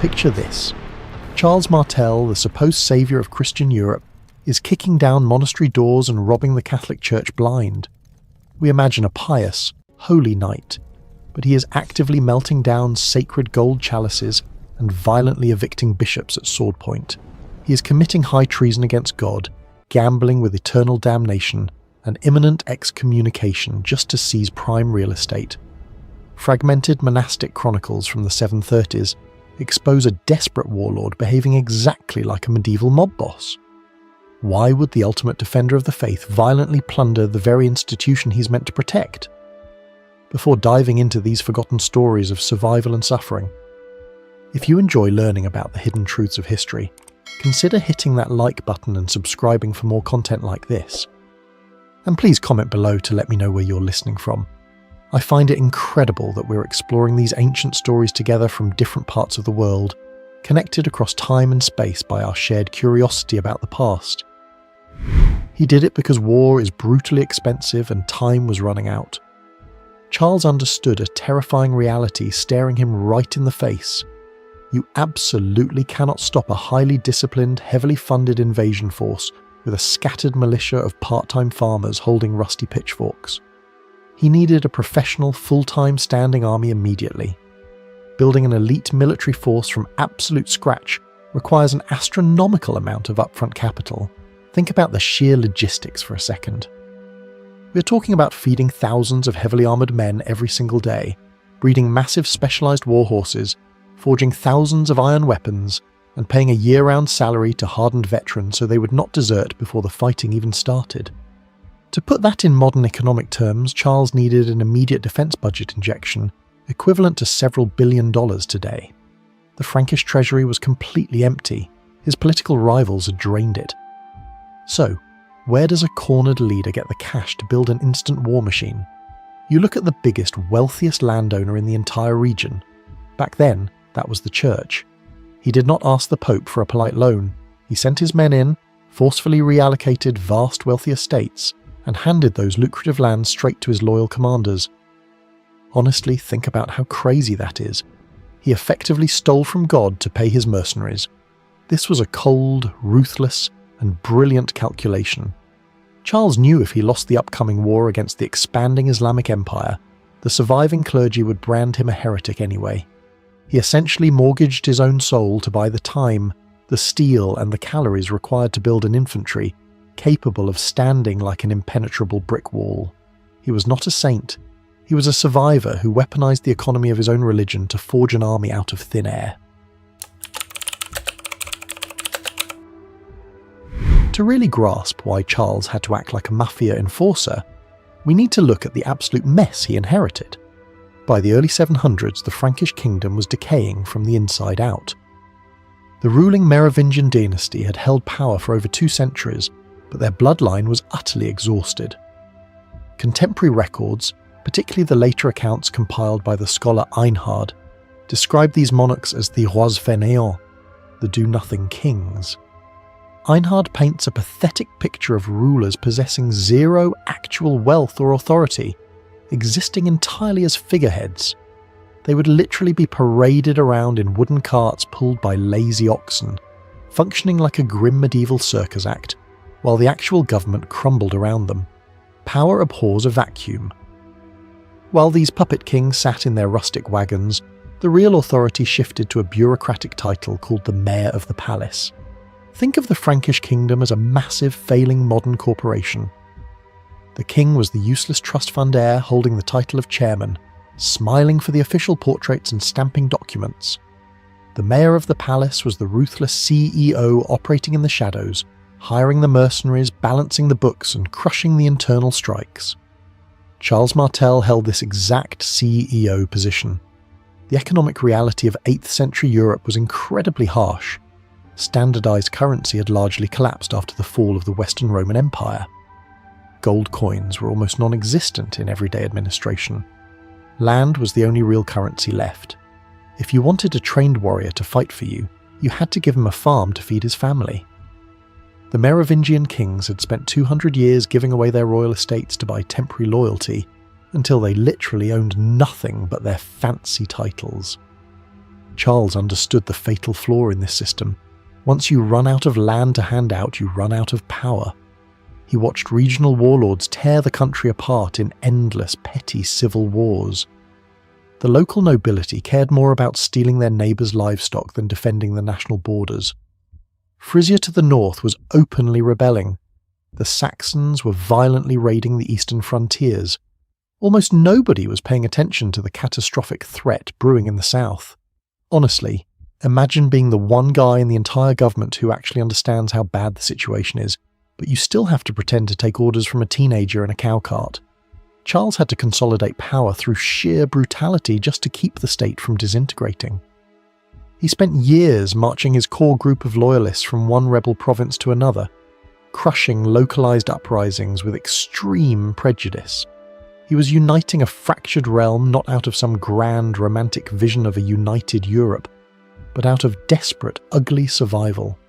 Picture this. Charles Martel, the supposed saviour of Christian Europe, is kicking down monastery doors and robbing the Catholic Church blind. We imagine a pious, holy knight, but he is actively melting down sacred gold chalices and violently evicting bishops at sword point. He is committing high treason against God, gambling with eternal damnation and imminent excommunication just to seize prime real estate. Fragmented monastic chronicles from the 730s expose a desperate warlord behaving exactly like a medieval mob boss. Why would the ultimate defender of the faith violently plunder the very institution he's meant to protect? Before diving into these forgotten stories of survival and suffering, if you enjoy learning about the hidden truths of history, consider hitting that like button and subscribing for more content like this. And please comment below to let me know where you're listening from. I find it incredible that we're exploring these ancient stories together from different parts of the world, connected across time and space by our shared curiosity about the past. He did it because war is brutally expensive and time was running out. Charles understood a terrifying reality staring him right in the face. You absolutely cannot stop a highly disciplined, heavily funded invasion force with a scattered militia of part-time farmers holding rusty pitchforks. He needed a professional, full-time standing army immediately. Building an elite military force from absolute scratch requires an astronomical amount of upfront capital. Think about the sheer logistics for a second. We're talking about feeding thousands of heavily armoured men every single day, breeding massive specialised war horses, forging thousands of iron weapons, and paying a year-round salary to hardened veterans so they would not desert before the fighting even started. To put that in modern economic terms, Charles needed an immediate defence budget injection, equivalent to several $billions today. The Frankish treasury was completely empty. His political rivals had drained it. So, where does a cornered leader get the cash to build an instant war machine? You look at the biggest, wealthiest landowner in the entire region. Back then, that was the church. He did not ask the Pope for a polite loan. He sent his men in, forcefully reallocated vast wealthy estates, and handed those lucrative lands straight to his loyal commanders. Honestly, think about how crazy that is. He effectively stole from God to pay his mercenaries. This was a cold, ruthless, and brilliant calculation. Charles knew if he lost the upcoming war against the expanding Islamic Empire, the surviving clergy would brand him a heretic anyway. He essentially mortgaged his own soul to buy the time, the steel, and the calories required to build an infantry capable of standing like an impenetrable brick wall. He was not a saint. He was a survivor who weaponized the economy of his own religion to forge an army out of thin air. To really grasp why Charles had to act like a mafia enforcer, we need to look at the absolute mess he inherited. By the early 700s, the Frankish kingdom was decaying from the inside out. The ruling Merovingian dynasty had held power for over 2 centuries, but their bloodline was utterly exhausted. Contemporary records, particularly the later accounts compiled by the scholar Einhard, describe these monarchs as the rois fainéants, the do-nothing kings. Einhard paints a pathetic picture of rulers possessing zero actual wealth or authority, existing entirely as figureheads. They would literally be paraded around in wooden carts pulled by lazy oxen, functioning like a grim medieval circus act, while the actual government crumbled around them. Power abhors a vacuum. While these puppet kings sat in their rustic wagons, the real authority shifted to a bureaucratic title called the Mayor of the Palace. Think of the Frankish kingdom as a massive, failing modern corporation. The king was the useless trust fund heir holding the title of chairman, smiling for the official portraits and stamping documents. The Mayor of the Palace was the ruthless CEO operating in the shadows, hiring the mercenaries, balancing the books, and crushing the internal strikes. Charles Martel held this exact CEO position. The economic reality of 8th century Europe was incredibly harsh. Standardized currency had largely collapsed after the fall of the Western Roman Empire. Gold coins were almost non-existent in everyday administration. Land was the only real currency left. If you wanted a trained warrior to fight for you, you had to give him a farm to feed his family. The Merovingian kings had spent 200 years giving away their royal estates to buy temporary loyalty, until they literally owned nothing but their fancy titles. Charles understood the fatal flaw in this system. Once you run out of land to hand out, you run out of power. He watched regional warlords tear the country apart in endless petty civil wars. The local nobility cared more about stealing their neighbours' livestock than defending the national borders. Frisia to the north was openly rebelling. The Saxons were violently raiding the eastern frontiers. Almost nobody was paying attention to the catastrophic threat brewing in the south. Honestly, imagine being the one guy in the entire government who actually understands how bad the situation is, but you still have to pretend to take orders from a teenager in a cow cart. Charles had to consolidate power through sheer brutality just to keep the state from disintegrating. He spent years marching his core group of loyalists from one rebel province to another, crushing localized uprisings with extreme prejudice. He was uniting a fractured realm not out of some grand romantic vision of a united Europe, but out of desperate, ugly survival.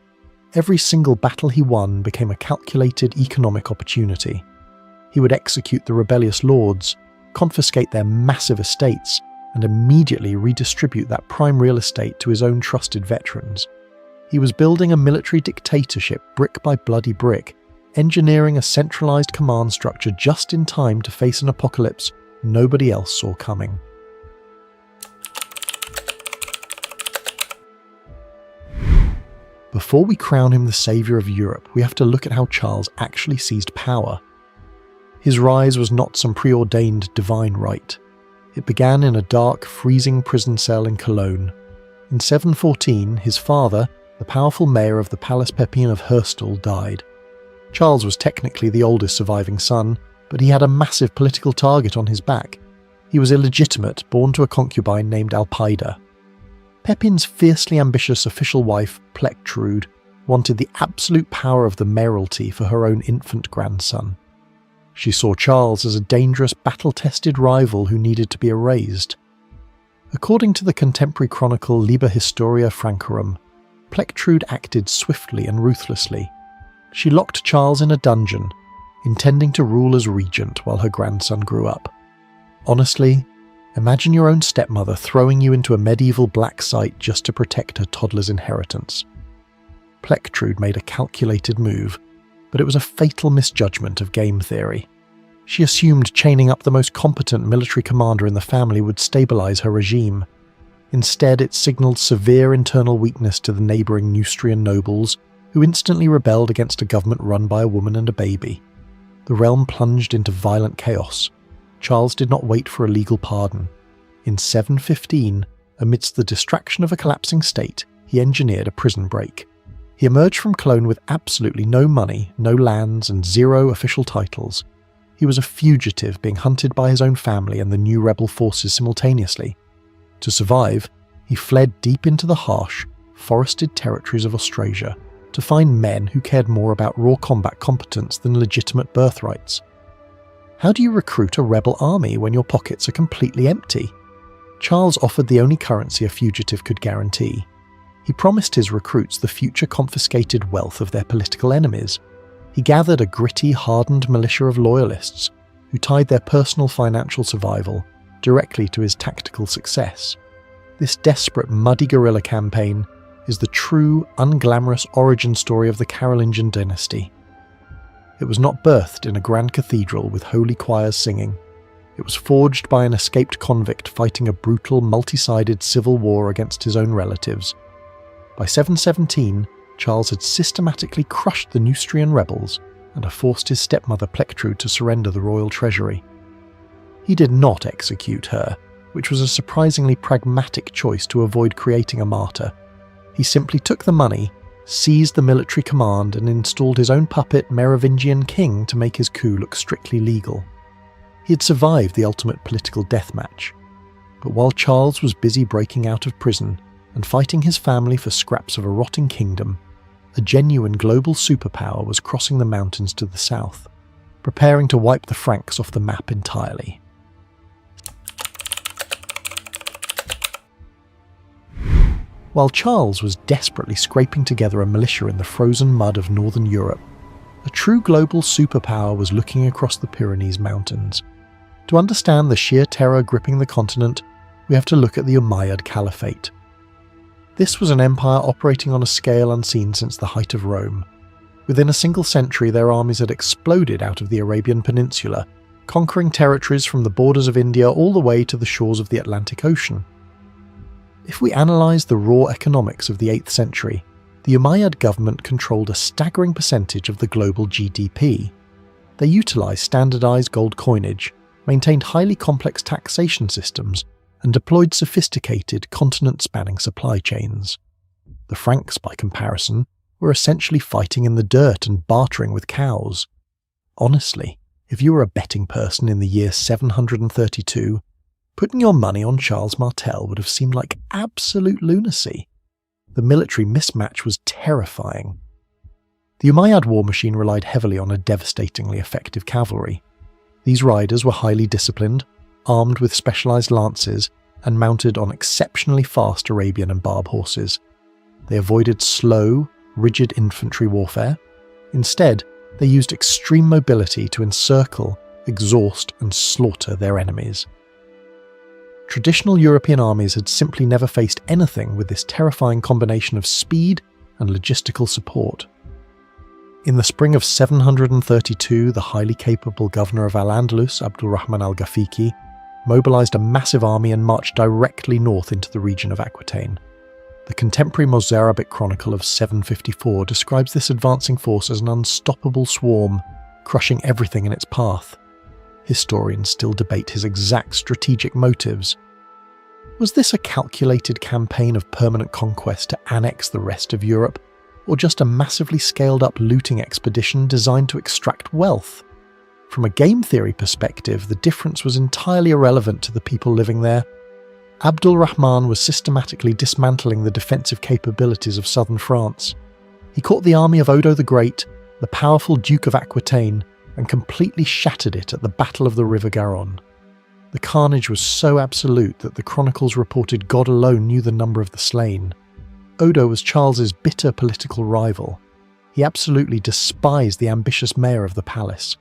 Every single battle he won became a calculated economic opportunity. He would execute the rebellious lords, confiscate their massive estates, and immediately redistribute that prime real estate to his own trusted veterans. He was building a military dictatorship brick by bloody brick, engineering a centralized command structure just in time to face an apocalypse nobody else saw coming. Before we crown him the saviour of Europe, we have to look at how Charles actually seized power. His rise was not some preordained divine right. It began in a dark, freezing prison cell in Cologne. In 714, his father, the powerful mayor of the Palace Pepin of Herstal, died. Charles was technically the oldest surviving son, but he had a massive political target on his back. He was illegitimate, born to a concubine named Alpaida. Pepin's fiercely ambitious official wife, Plectrude, wanted the absolute power of the mayoralty for her own infant grandson. She saw Charles as a dangerous, battle-tested rival who needed to be erased. According to the contemporary chronicle Liber Historia Francorum, Plectrude acted swiftly and ruthlessly. She locked Charles in a dungeon, intending to rule as regent while her grandson grew up. Honestly, imagine your own stepmother throwing you into a medieval black site just to protect her toddler's inheritance. Plectrude made a calculated move, but it was a fatal misjudgment of game theory. She assumed chaining up the most competent military commander in the family would stabilize her regime. Instead, it signaled severe internal weakness to the neighboring Neustrian nobles, who instantly rebelled against a government run by a woman and a baby. The realm plunged into violent chaos. Charles did not wait for a legal pardon. In 715, amidst the distraction of a collapsing state, he engineered a prison break. He emerged from Cologne with absolutely no money, no lands, and 0 official titles. He was a fugitive being hunted by his own family and the new rebel forces simultaneously. To survive, he fled deep into the harsh, forested territories of Austrasia to find men who cared more about raw combat competence than legitimate birthrights. How do you recruit a rebel army when your pockets are completely empty? Charles offered the only currency a fugitive could guarantee. He promised his recruits the future confiscated wealth of their political enemies. He gathered a gritty, hardened militia of loyalists who tied their personal financial survival directly to his tactical success. This desperate, muddy guerrilla campaign is the true, unglamorous origin story of the Carolingian dynasty. It was not birthed in a grand cathedral with holy choirs singing. It was forged by an escaped convict fighting a brutal, multi-sided civil war against his own relatives. By 717, Charles had systematically crushed the Neustrian rebels and had forced his stepmother Plectrude to surrender the royal treasury. He did not execute her, which was a surprisingly pragmatic choice to avoid creating a martyr. He simply took the money, seized the military command, and installed his own puppet Merovingian king to make his coup look strictly legal. He had survived the ultimate political deathmatch. But while Charles was busy breaking out of prison and fighting his family for scraps of a rotting kingdom, a genuine global superpower was crossing the mountains to the south, preparing to wipe the Franks off the map entirely. While Charles was desperately scraping together a militia in the frozen mud of northern Europe, a true global superpower was looking across the Pyrenees Mountains. To understand the sheer terror gripping the continent, we have to look at the Umayyad Caliphate. This was an empire operating on a scale unseen since the height of Rome. Within a single century, their armies had exploded out of the Arabian Peninsula, conquering territories from the borders of India all the way to the shores of the Atlantic Ocean. If we analyse the raw economics of the 8th century, the Umayyad government controlled a staggering percentage of the global GDP. They utilised standardised gold coinage, maintained highly complex taxation systems, and deployed sophisticated continent-spanning supply chains. The Franks, by comparison, were essentially fighting in the dirt and bartering with cows. Honestly, if you were a betting person in the year 732, putting your money on Charles Martel would have seemed like absolute lunacy. The military mismatch was terrifying. The Umayyad war machine relied heavily on a devastatingly effective cavalry. These riders were highly disciplined, armed with specialised lances, and mounted on exceptionally fast Arabian and Barb horses. They avoided slow, rigid infantry warfare. Instead, they used extreme mobility to encircle, exhaust, and slaughter their enemies. Traditional European armies had simply never faced anything with this terrifying combination of speed and logistical support. In the spring of 732, the highly capable governor of Al-Andalus, Abdulrahman al-Ghafiqi, mobilised a massive army and marched directly north into the region of Aquitaine. The contemporary Mozarabic chronicle of 754 describes this advancing force as an unstoppable swarm, crushing everything in its path. Historians still debate his exact strategic motives. Was this a calculated campaign of permanent conquest to annex the rest of Europe, or just a massively scaled-up looting expedition designed to extract wealth? From a game theory perspective, the difference was entirely irrelevant to the people living there. Abdul Rahman was systematically dismantling the defensive capabilities of southern France. He caught the army of Odo the Great, the powerful Duke of Aquitaine, and completely shattered it at the Battle of the River Garonne. The carnage was so absolute that the chronicles reported God alone knew the number of the slain. Odo was Charles's bitter political rival. He absolutely despised the ambitious mayor of the palace.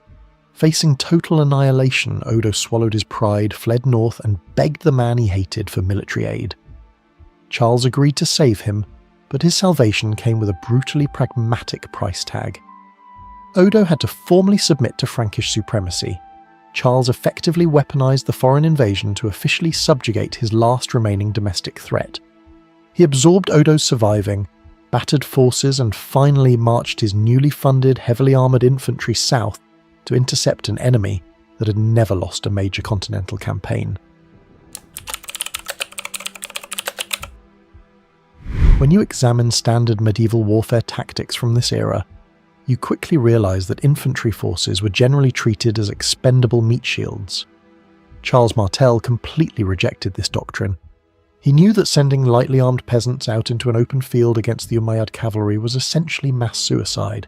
Facing total annihilation, Odo swallowed his pride, fled north, and begged the man he hated for military aid. Charles agreed to save him, but his salvation came with a brutally pragmatic price tag. Odo had to formally submit to Frankish supremacy. Charles effectively weaponized the foreign invasion to officially subjugate his last remaining domestic threat. He absorbed Odo's surviving, battered forces, and finally marched his newly funded, heavily armoured infantry south to intercept an enemy that had never lost a major continental campaign. When you examine standard medieval warfare tactics from this era, you quickly realise that infantry forces were generally treated as expendable meat shields. Charles Martel completely rejected this doctrine. He knew that sending lightly armed peasants out into an open field against the Umayyad cavalry was essentially mass suicide.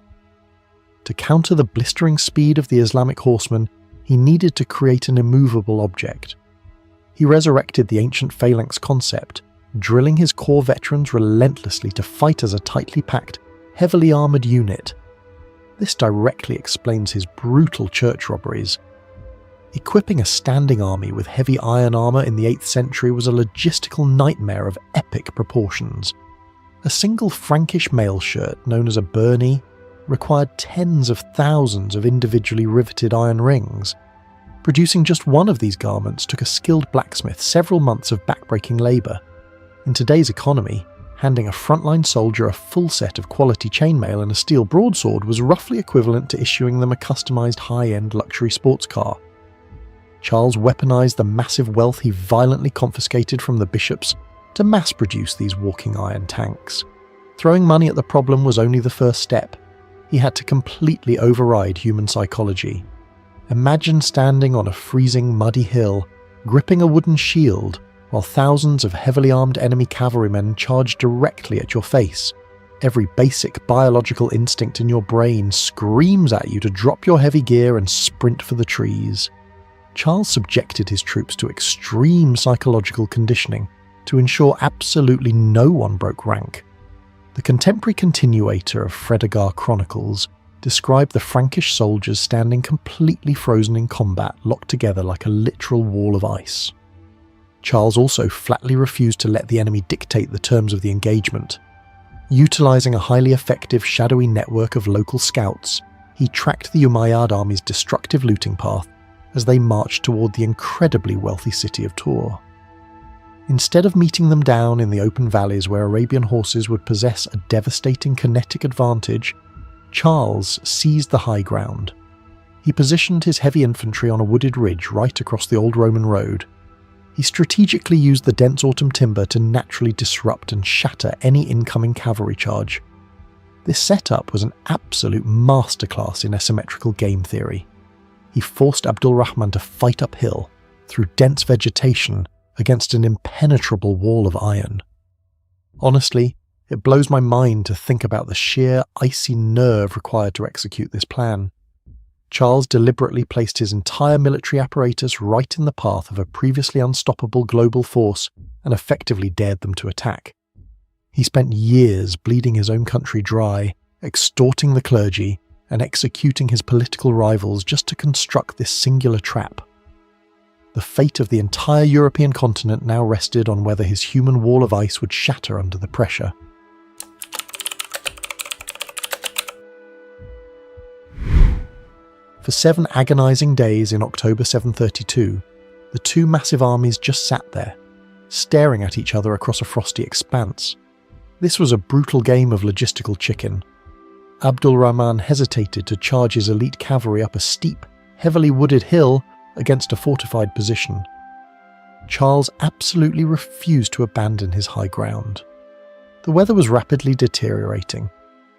To counter the blistering speed of the Islamic horsemen, he needed to create an immovable object. He resurrected the ancient phalanx concept, drilling his core veterans relentlessly to fight as a tightly packed, heavily armoured unit. This directly explains his brutal church robberies. Equipping a standing army with heavy iron armour in the 8th century was a logistical nightmare of epic proportions. A single Frankish mail shirt, known as a burney, required tens of thousands of individually riveted iron rings. Producing just one of these garments took a skilled blacksmith several months of backbreaking labour. In today's economy, handing a frontline soldier a full set of quality chainmail and a steel broadsword was roughly equivalent to issuing them a customised high-end luxury sports car. Charles weaponised the massive wealth he violently confiscated from the bishops to mass-produce these walking iron tanks. Throwing money at the problem was only the first step. He had to completely override human psychology. Imagine standing on a freezing, muddy hill, gripping a wooden shield, while thousands of heavily armed enemy cavalrymen charge directly at your face. Every basic biological instinct in your brain screams at you to drop your heavy gear and sprint for the trees. Charles subjected his troops to extreme psychological conditioning to ensure absolutely no one broke rank. The contemporary continuator of Fredegar chronicles described the Frankish soldiers standing completely frozen in combat, locked together like a literal wall of ice. Charles also flatly refused to let the enemy dictate the terms of the engagement. Utilising a highly effective shadowy network of local scouts, he tracked the Umayyad army's destructive looting path as they marched toward the incredibly wealthy city of Tours. Instead of meeting them down in the open valleys where Arabian horses would possess a devastating kinetic advantage, Charles seized the high ground. He positioned his heavy infantry on a wooded ridge right across the old Roman road. He strategically used the dense autumn timber to naturally disrupt and shatter any incoming cavalry charge. This setup was an absolute masterclass in asymmetrical game theory. He forced Abdul Rahman to fight uphill, through dense vegetation, against an impenetrable wall of iron. Honestly, it blows my mind to think about the sheer icy nerve required to execute this plan. Charles deliberately placed his entire military apparatus right in the path of a previously unstoppable global force and effectively dared them to attack. He spent years bleeding his own country dry, extorting the clergy, and executing his political rivals just to construct this singular trap. The fate of the entire European continent now rested on whether his human wall of ice would shatter under the pressure. For 7 agonising days in October 732, the two massive armies just sat there, staring at each other across a frosty expanse. This was a brutal game of logistical chicken. Abdul Rahman hesitated to charge his elite cavalry up a steep, heavily wooded hill against a fortified position. Charles absolutely refused to abandon his high ground. The weather was rapidly deteriorating.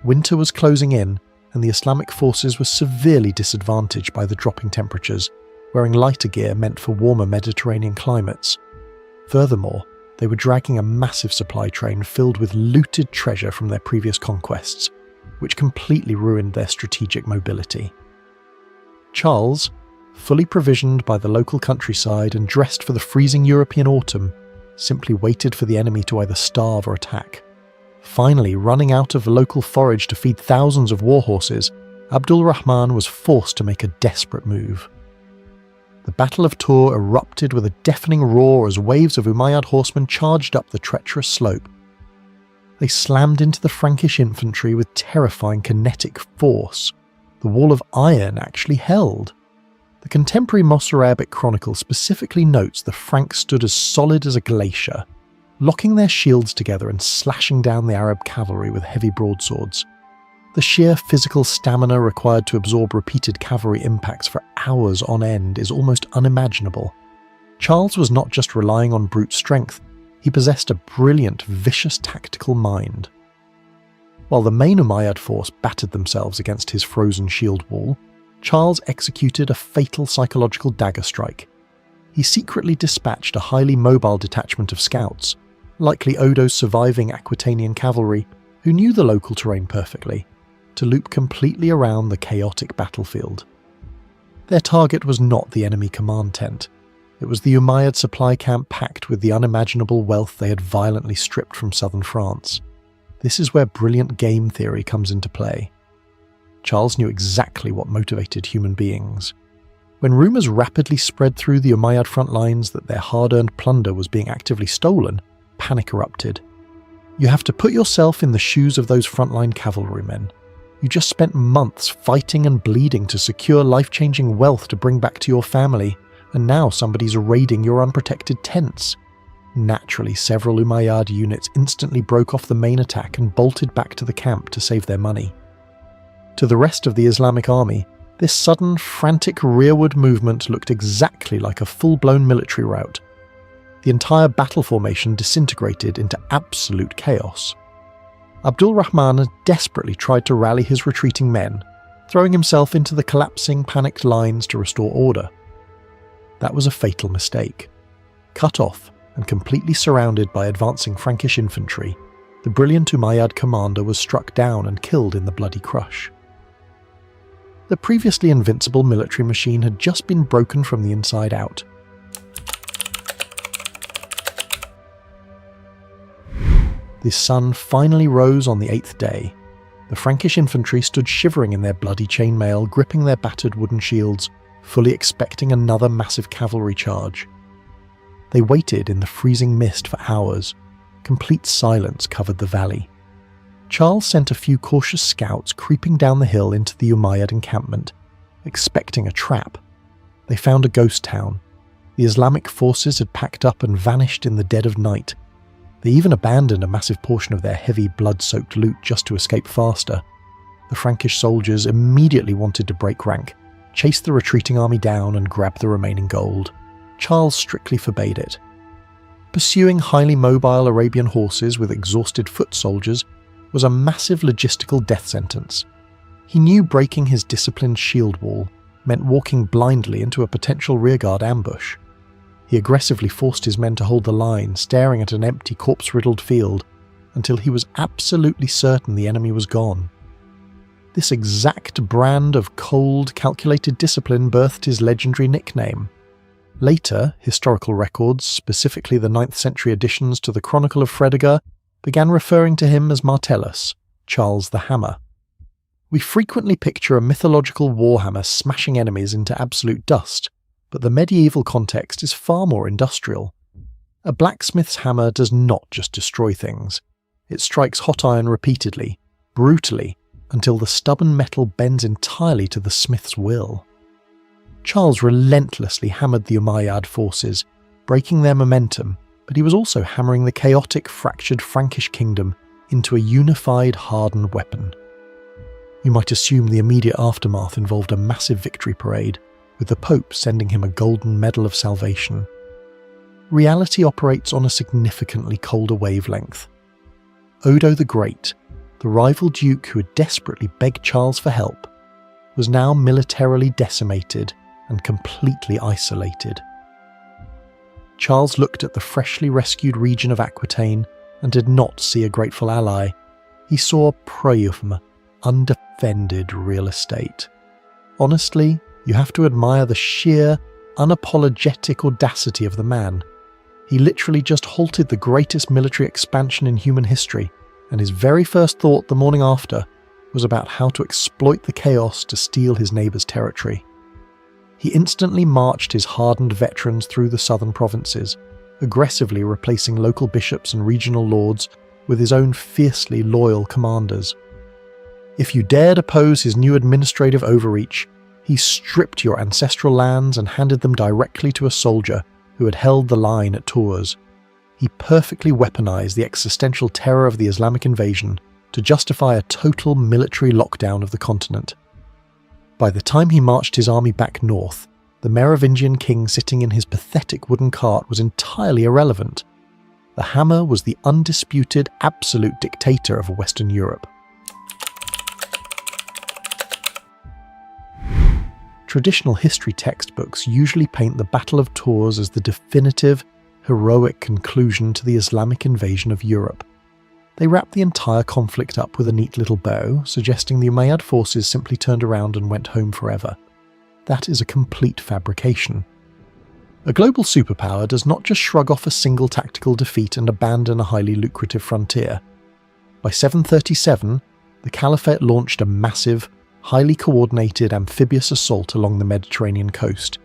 Winter was closing in, and the Islamic forces were severely disadvantaged by the dropping temperatures, wearing lighter gear meant for warmer Mediterranean climates. Furthermore, they were dragging a massive supply train filled with looted treasure from their previous conquests, which completely ruined their strategic mobility. Charles, fully provisioned by the local countryside and dressed for the freezing European autumn, simply waited for the enemy to either starve or attack. Finally, running out of local forage to feed thousands of war horses, Abdul Rahman was forced to make a desperate move. The Battle of Tours erupted with a deafening roar as waves of Umayyad horsemen charged up the treacherous slope. They slammed into the Frankish infantry with terrifying kinetic force. The wall of iron actually held. The contemporary Mosarabic chronicle specifically notes the Franks stood as solid as a glacier, locking their shields together and slashing down the Arab cavalry with heavy broadswords. The sheer physical stamina required to absorb repeated cavalry impacts for hours on end is almost unimaginable. Charles was not just relying on brute strength, he possessed a brilliant, vicious tactical mind. While the main Umayyad force battered themselves against his frozen shield wall, Charles executed a fatal psychological dagger strike. He secretly dispatched a highly mobile detachment of scouts, likely Odo's surviving Aquitanian cavalry, who knew the local terrain perfectly, to loop completely around the chaotic battlefield. Their target was not the enemy command tent. It was the Umayyad supply camp packed with the unimaginable wealth they had violently stripped from southern France. This is where brilliant game theory comes into play. Charles knew exactly what motivated human beings. When rumours rapidly spread through the Umayyad front lines that their hard-earned plunder was being actively stolen, panic erupted. You have to put yourself in the shoes of those frontline cavalrymen. You just spent months fighting and bleeding to secure life-changing wealth to bring back to your family, and now somebody's raiding your unprotected tents. Naturally, several Umayyad units instantly broke off the main attack and bolted back to the camp to save their money. To the rest of the Islamic army, this sudden, frantic rearward movement looked exactly like a full-blown military rout. The entire battle formation disintegrated into absolute chaos. Abdul Rahman desperately tried to rally his retreating men, throwing himself into the collapsing, panicked lines to restore order. That was a fatal mistake. Cut off and completely surrounded by advancing Frankish infantry, the brilliant Umayyad commander was struck down and killed in the bloody crush. The previously invincible military machine had just been broken from the inside out. The sun finally rose on the 8th day. The Frankish infantry stood shivering in their bloody chainmail, gripping their battered wooden shields, fully expecting another massive cavalry charge. They waited in the freezing mist for hours. Complete silence covered the valley. Charles sent a few cautious scouts creeping down the hill into the Umayyad encampment, expecting a trap. They found a ghost town. The Islamic forces had packed up and vanished in the dead of night. They even abandoned a massive portion of their heavy, blood-soaked loot just to escape faster. The Frankish soldiers immediately wanted to break rank, chase the retreating army down and grab the remaining gold. Charles strictly forbade it. Pursuing highly mobile Arabian horses with exhausted foot soldiers was a massive logistical death sentence. He knew breaking his disciplined shield wall meant walking blindly into a potential rearguard ambush. He aggressively forced his men to hold the line, staring at an empty, corpse-riddled field, until he was absolutely certain the enemy was gone. This exact brand of cold, calculated discipline birthed his legendary nickname. Later, historical records, specifically the 9th century additions to the Chronicle of Fredegar, began referring to him as Martellus, Charles the Hammer. We frequently picture a mythological warhammer smashing enemies into absolute dust, but the medieval context is far more industrial. A blacksmith's hammer does not just destroy things. It strikes hot iron repeatedly, brutally, until the stubborn metal bends entirely to the smith's will. Charles relentlessly hammered the Umayyad forces, breaking their momentum, but he was also hammering the chaotic, fractured Frankish kingdom into a unified, hardened weapon. You might assume the immediate aftermath involved a massive victory parade, with the Pope sending him a golden medal of salvation. Reality operates on a significantly colder wavelength. Odo the Great, the rival duke who had desperately begged Charles for help, was now militarily decimated and completely isolated. Charles looked at the freshly rescued region of Aquitaine and did not see a grateful ally. He saw Preuilm, undefended real estate. Honestly, you have to admire the sheer, unapologetic audacity of the man. He literally just halted the greatest military expansion in human history, and his very first thought the morning after was about how to exploit the chaos to steal his neighbour's territory. He instantly marched his hardened veterans through the southern provinces, aggressively replacing local bishops and regional lords with his own fiercely loyal commanders. If you dared oppose his new administrative overreach, he stripped your ancestral lands and handed them directly to a soldier who had held the line at Tours. He perfectly weaponized the existential terror of the Islamic invasion to justify a total military lockdown of the continent. By the time he marched his army back north, the Merovingian king sitting in his pathetic wooden cart was entirely irrelevant. The Hammer was the undisputed, absolute dictator of Western Europe. Traditional history textbooks usually paint the Battle of Tours as the definitive, heroic conclusion to the Islamic invasion of Europe. They wrap the entire conflict up with a neat little bow, suggesting the Umayyad forces simply turned around and went home forever. That is a complete fabrication. A global superpower does not just shrug off a single tactical defeat and abandon a highly lucrative frontier. By 737, the Caliphate launched a massive, highly coordinated amphibious assault along the Mediterranean coast,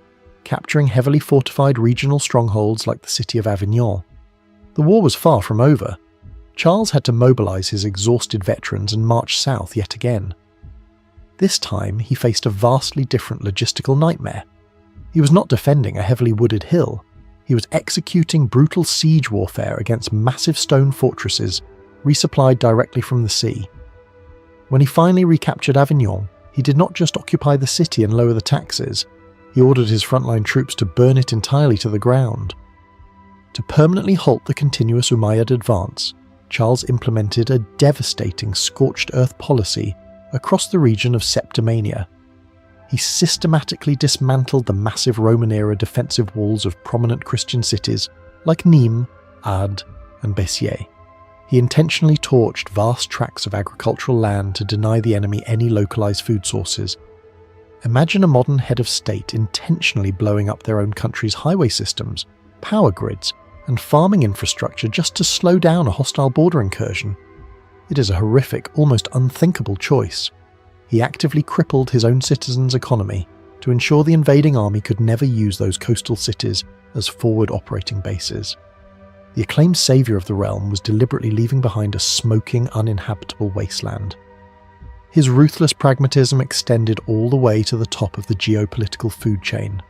capturing heavily fortified regional strongholds like the city of Avignon. The war was far from over. Charles had to mobilise his exhausted veterans and march south yet again. This time he faced a vastly different logistical nightmare. He was not defending a heavily wooded hill, he was executing brutal siege warfare against massive stone fortresses resupplied directly from the sea. When he finally recaptured Avignon, he did not just occupy the city and lower the taxes, he ordered his frontline troops to burn it entirely to the ground. To permanently halt the continuous Umayyad advance, Charles implemented a devastating scorched earth policy across the region of Septimania. He systematically dismantled the massive Roman-era defensive walls of prominent Christian cities like Nîmes, Agde, and Béziers. He intentionally torched vast tracts of agricultural land to deny the enemy any localized food sources. Imagine a modern head of state intentionally blowing up their own country's highway systems, power grids, and farming infrastructure just to slow down a hostile border incursion. It is a horrific, almost unthinkable choice. He actively crippled his own citizens' economy, to ensure the invading army could never use those coastal cities as forward operating bases. The acclaimed saviour of the realm was deliberately leaving behind a smoking, uninhabitable wasteland. His ruthless pragmatism extended all the way to the top of the geopolitical food chain.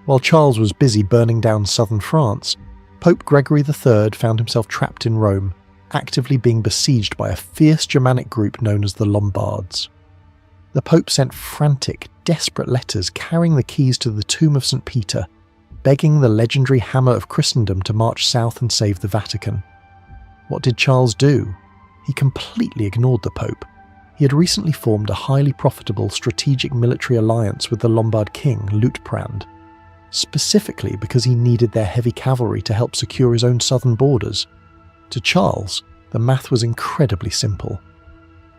While Charles was busy burning down southern France, Pope Gregory III found himself trapped in Rome, actively being besieged by a fierce Germanic group known as the Lombards. The Pope sent frantic, desperate letters carrying the keys to the tomb of St. Peter, begging the legendary Hammer of Christendom to march south and save the Vatican. What did Charles do? He completely ignored the Pope. He had recently formed a highly profitable strategic military alliance with the Lombard king, Luitprand, specifically because he needed their heavy cavalry to help secure his own southern borders. To Charles, the math was incredibly simple.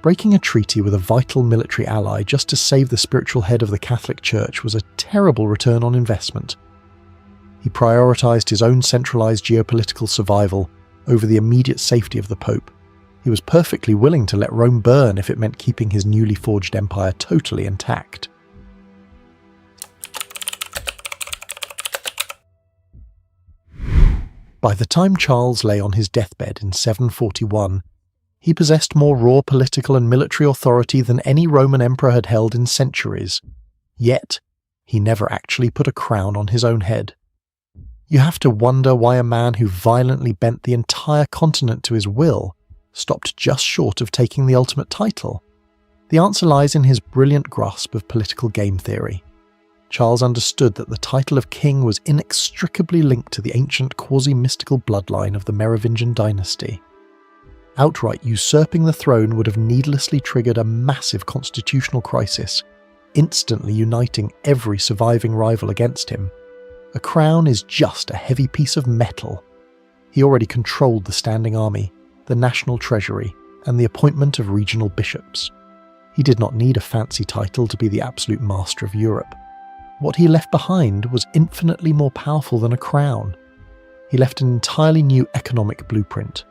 Breaking a treaty with a vital military ally just to save the spiritual head of the Catholic Church was a terrible return on investment. He prioritised his own centralised geopolitical survival over the immediate safety of the Pope. He was perfectly willing to let Rome burn if it meant keeping his newly forged empire totally intact. By the time Charles lay on his deathbed in 741, he possessed more raw political and military authority than any Roman emperor had held in centuries. Yet, he never actually put a crown on his own head. You have to wonder why a man who violently bent the entire continent to his will stopped just short of taking the ultimate title. The answer lies in his brilliant grasp of political game theory. Charles understood that the title of king was inextricably linked to the ancient quasi-mystical bloodline of the Merovingian dynasty. Outright usurping the throne would have needlessly triggered a massive constitutional crisis, instantly uniting every surviving rival against him. A crown is just a heavy piece of metal. He already controlled the standing army, the national treasury, and the appointment of regional bishops. He did not need a fancy title to be the absolute master of Europe. What he left behind was infinitely more powerful than a crown. He left an entirely new economic blueprint.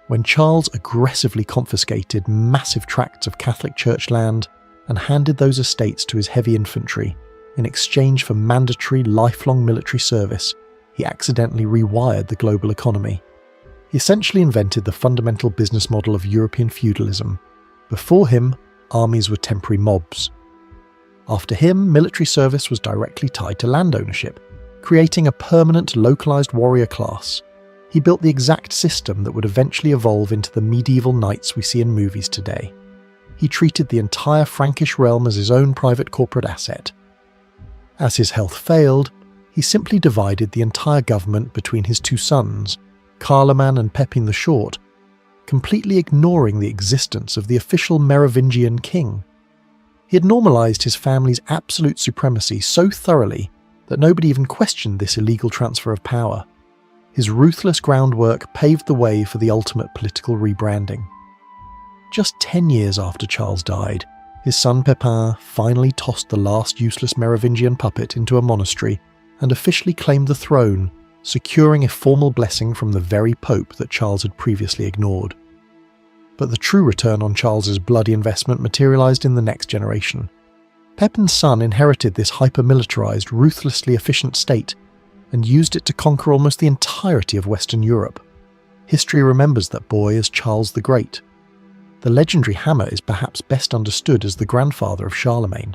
When Charles aggressively confiscated massive tracts of Catholic Church land and handed those estates to his heavy infantry, in exchange for mandatory lifelong military service, he accidentally rewired the global economy. He essentially invented the fundamental business model of European feudalism. Before him, armies were temporary mobs. After him, military service was directly tied to land ownership, creating a permanent localized warrior class. He built the exact system that would eventually evolve into the medieval knights we see in movies today. He treated the entire Frankish realm as his own private corporate asset. As his health failed, he simply divided the entire government between his two sons, Carloman and Pepin the Short, completely ignoring the existence of the official Merovingian king. He had normalised his family's absolute supremacy so thoroughly that nobody even questioned this illegal transfer of power. His ruthless groundwork paved the way for the ultimate political rebranding. Just 10 years after Charles died, his son Pepin finally tossed the last useless Merovingian puppet into a monastery and officially claimed the throne, securing a formal blessing from the very Pope that Charles had previously ignored. But the true return on Charles's bloody investment materialised in the next generation. Pepin's son inherited this hyper-militarised, ruthlessly efficient state and used it to conquer almost the entirety of Western Europe. History remembers that boy as Charles the Great. The legendary hammer is perhaps best understood as the grandfather of Charlemagne.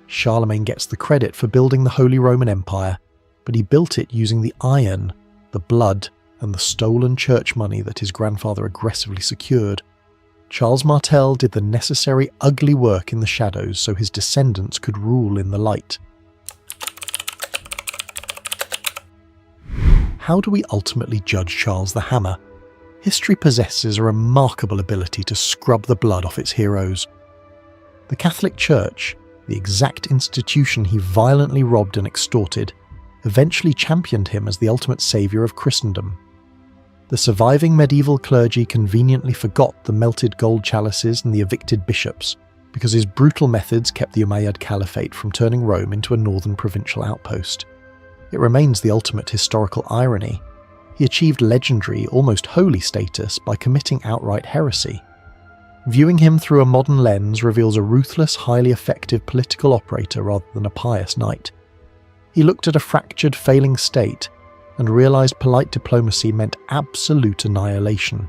Charlemagne gets the credit for building the Holy Roman Empire, but he built it using the iron, the blood, and the stolen church money that his grandfather aggressively secured. Charles Martel did the necessary ugly work in the shadows so his descendants could rule in the light. How do we ultimately judge Charles the Hammer? History possesses a remarkable ability to scrub the blood off its heroes. The Catholic Church, the exact institution he violently robbed and extorted, eventually championed him as the ultimate saviour of Christendom. The surviving medieval clergy conveniently forgot the melted gold chalices and the evicted bishops, because his brutal methods kept the Umayyad Caliphate from turning Rome into a northern provincial outpost. It remains the ultimate historical irony. He achieved legendary, almost holy status by committing outright heresy. Viewing him through a modern lens reveals a ruthless, highly effective political operator rather than a pious knight. He looked at a fractured, failing state and realized polite diplomacy meant absolute annihilation.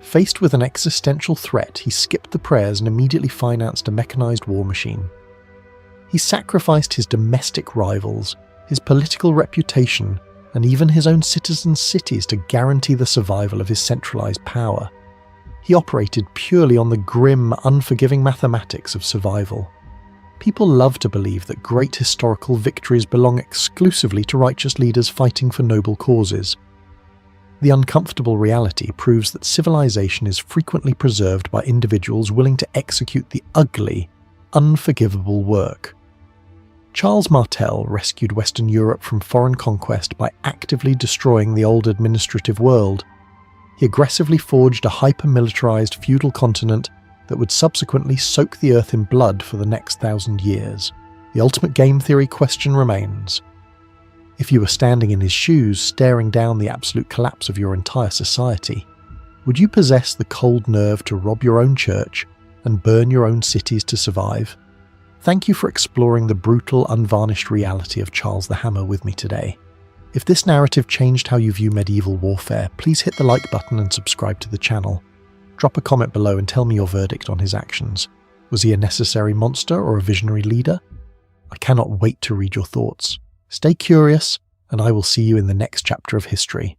Faced with an existential threat, he skipped the prayers and immediately financed a mechanized war machine. He sacrificed his domestic rivals, his political reputation, and even his own citizens' cities to guarantee the survival of his centralized power. He operated purely on the grim, unforgiving mathematics of survival. People love to believe that great historical victories belong exclusively to righteous leaders fighting for noble causes. The uncomfortable reality proves that civilization is frequently preserved by individuals willing to execute the ugly, unforgivable work. Charles Martel rescued Western Europe from foreign conquest by actively destroying the old administrative world. He aggressively forged a hyper-militarized feudal continent that would subsequently soak the earth in blood for the next 1,000 years. The ultimate game theory question remains: if you were standing in his shoes, staring down the absolute collapse of your entire society, would you possess the cold nerve to rob your own church and burn your own cities to survive? Thank you for exploring the brutal, unvarnished reality of Charles the Hammer with me today. If this narrative changed how you view medieval warfare, please hit the like button and subscribe to the channel. Drop a comment below and tell me your verdict on his actions. Was he a necessary monster or a visionary leader? I cannot wait to read your thoughts. Stay curious, and I will see you in the next chapter of history.